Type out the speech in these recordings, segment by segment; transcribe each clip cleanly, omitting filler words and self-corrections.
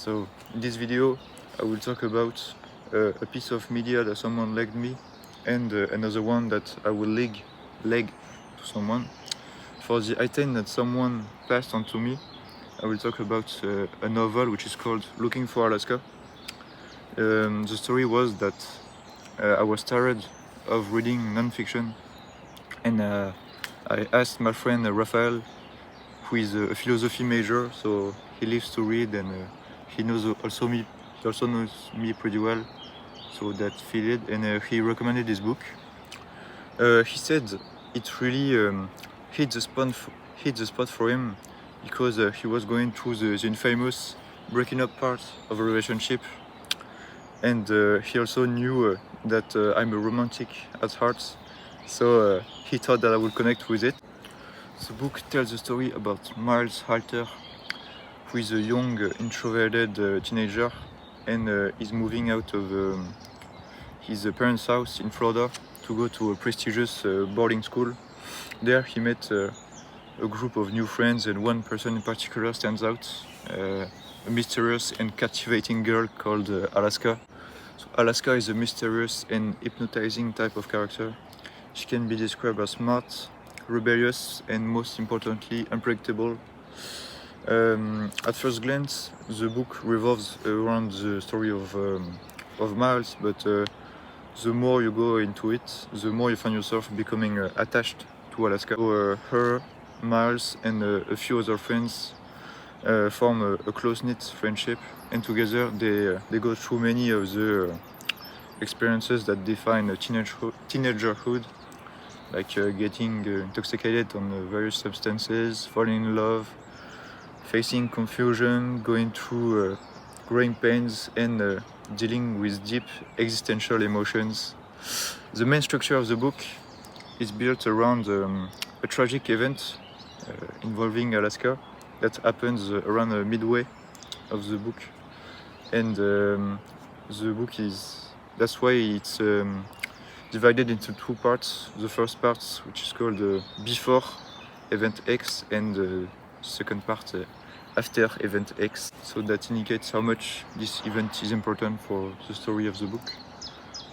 So in this video I will talk about a piece of media that someone legged me and another one that I will leg to someone. For the item that someone passed on to me, I will talk about a novel which is called Looking for Alaska. The story was that I was tired of reading non-fiction, and I asked my friend Raphael, who is a philosophy major, so he lives to read, and he also knows me pretty well, so that fitted, and he recommended this book. He said it really hit the spot for him because he was going through the infamous breaking up part of a relationship, and he also knew that I'm a romantic at heart, so he thought that I would connect with it. The book tells the story about Miles Halter, who is a young introverted teenager, and is moving out of his parents' house in Florida to go to a prestigious boarding school. There he met a group of new friends, and one person in particular stands out, a mysterious and captivating girl called Alaska. So Alaska is a mysterious and hypnotizing type of character. She can be described as smart, rebellious, and most importantly unpredictable. At first glance, the book revolves around the story of Miles, but the more you go into it, the more you find yourself becoming attached to Alaska. So, her, Miles, and a few other friends form a close-knit friendship, and together they go through many of the experiences that define teenagerhood, like getting intoxicated on various substances, falling in love, facing confusion, going through growing pains, and dealing with deep existential emotions. The main structure of the book is built around a tragic event involving Alaska that happens around the midway of the book, and the book that's why it's divided into two parts. The first part, which is called Before Event X, and the second part, After Event X. So that indicates how much this event is important for the story of the book.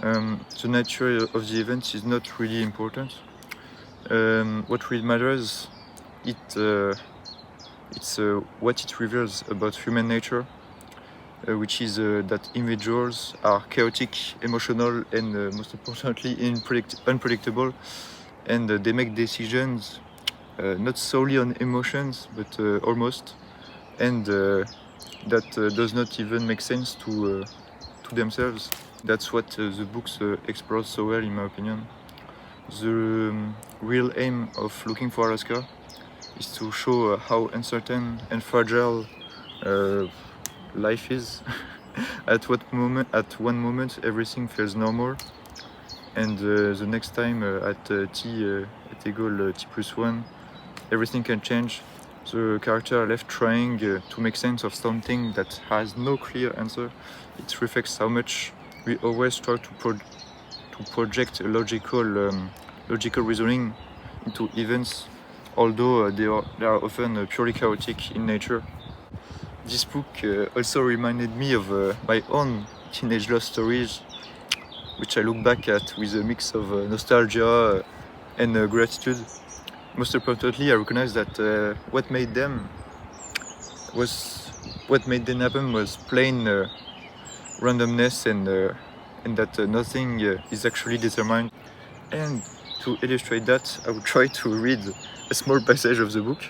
The nature of the event is not really important. What really matters, it's what it reveals about human nature, which is that individuals are chaotic, emotional, and most importantly unpredictable, and they make decisions not solely on emotions, but almost, and that does not even make sense to themselves. That's what the books explores so well, in my opinion. The real aim of Looking for Alaska is to show how uncertain and fragile life is. At one moment everything feels normal, and the next time at t equal t+1, everything can change. The character are left trying to make sense of something that has no clear answer. It reflects how much we always try to project a logical reasoning into events, although they are often purely chaotic in nature. This book also reminded me of my own teenage love stories, which I look back at with a mix of nostalgia and gratitude. Most importantly, I recognize that what made them happen was plain randomness, and that nothing is actually determined. And to illustrate that, I will try to read a small passage of the book.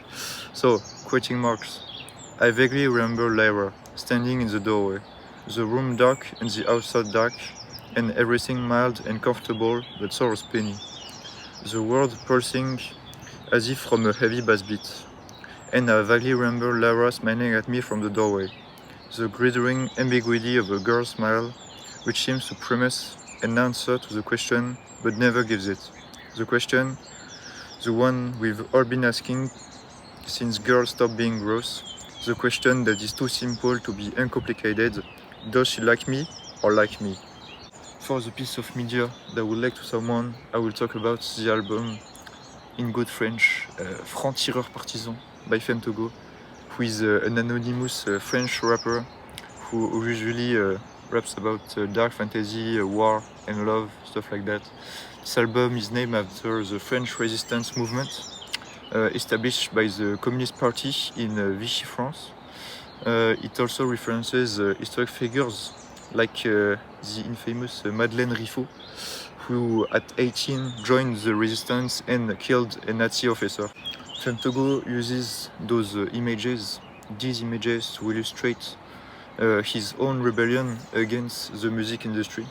So, quoting marks. I vaguely remember Lyra standing in the doorway, the room dark and the outside dark, and everything mild and comfortable but sort of spinny. The world pulsing as if from a heavy bass beat. And I vaguely remember Lyra smiling at me from the doorway, the glittering ambiguity of a girl's smile, which seems to promise an answer to the question but never gives it. The question, the one we've all been asking since girls stopped being gross, the question that is too simple to be uncomplicated: does she like me or like me? For the piece of media that I would like to someone, I will talk about the album, in good French, Franc-Tireur Partisan by Femme Togo, who is an anonymous French rapper who usually raps about dark fantasy, war and love, stuff like that. This album is named after the French resistance movement established by the Communist Party in Vichy, France. It also references historic figures like the infamous Madeleine Riffaut, who at 18 joined the resistance and killed a Nazi officer. Femtogo uses these images to illustrate his own rebellion against the music industry.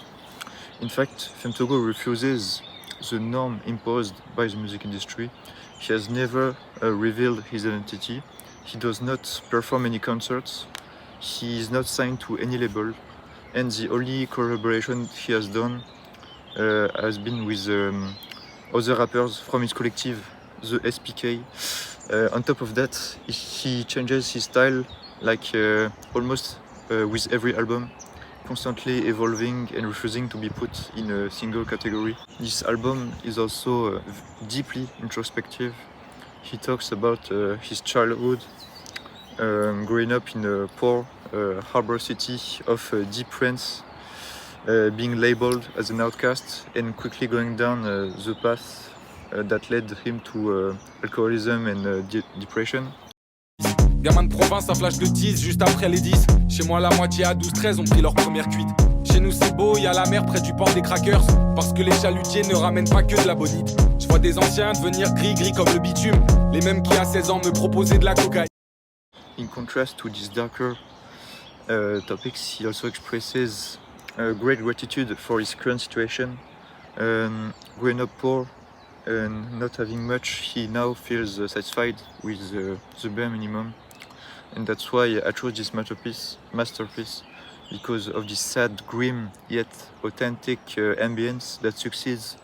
In fact, Femtogo refuses the norm imposed by the music industry. He has never revealed his identity. He does not perform any concerts. He is not signed to any label. And the only collaboration he has done has been with other rappers from his collective, the SPK. On top of that, he changes his style like almost with every album, constantly evolving and refusing to be put in a single category. This album is also deeply introspective. He talks about his childhood, growing up in a poor harbor city of deep France, being labeled as an outcast and quickly going down the path that led him to alcoholism and depression. Gamin de province, un flash de tease juste après les 10. Chez moi, la moitié à 12-13 ont pris leur première cuite. Chez nous, c'est beau, y a la mer près du port des crackers. Parce que les chalutiers ne ramènent pas que de la bonite. Je vois des anciens devenir gris comme le bitume. Les mêmes qui, à 16 ans, me proposaient de la cocaïne. In contrast to these darker topics, he also expresses great gratitude for his current situation. Growing up poor and not having much, he now feels satisfied with the bare minimum. And that's why I chose this masterpiece because of this sad, grim, yet authentic ambience that succeeds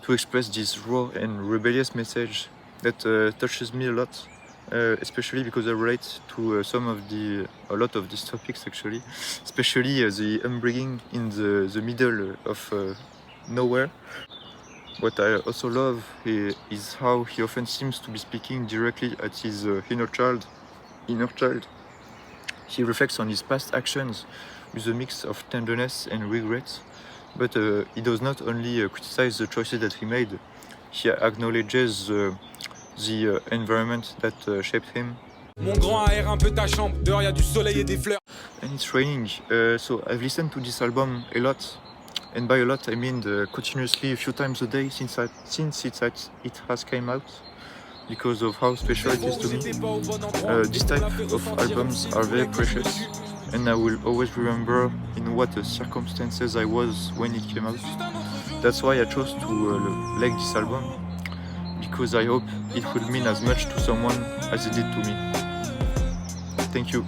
to express this raw and rebellious message that touches me a lot, especially because I relate to a lot of these topics actually, especially the upbringing in the middle of nowhere. What I also love is how he often seems to be speaking directly at his inner child. He reflects on his past actions with a mix of tenderness and regret, but he does not only criticize the choices that he made, he acknowledges the environment that shaped him. Mon grand aère un peu ta chambre, dehors y a du soleil et des fleurs. And it's raining, so I've listened to this album a lot, and by a lot I mean continuously a few times a day since it has came out, because of how special it is to me. This type of albums are very precious, and I will always remember in what circumstances I was when it came out. That's why I chose to like this album, because I hope it would mean as much to someone as it did to me. Thank you.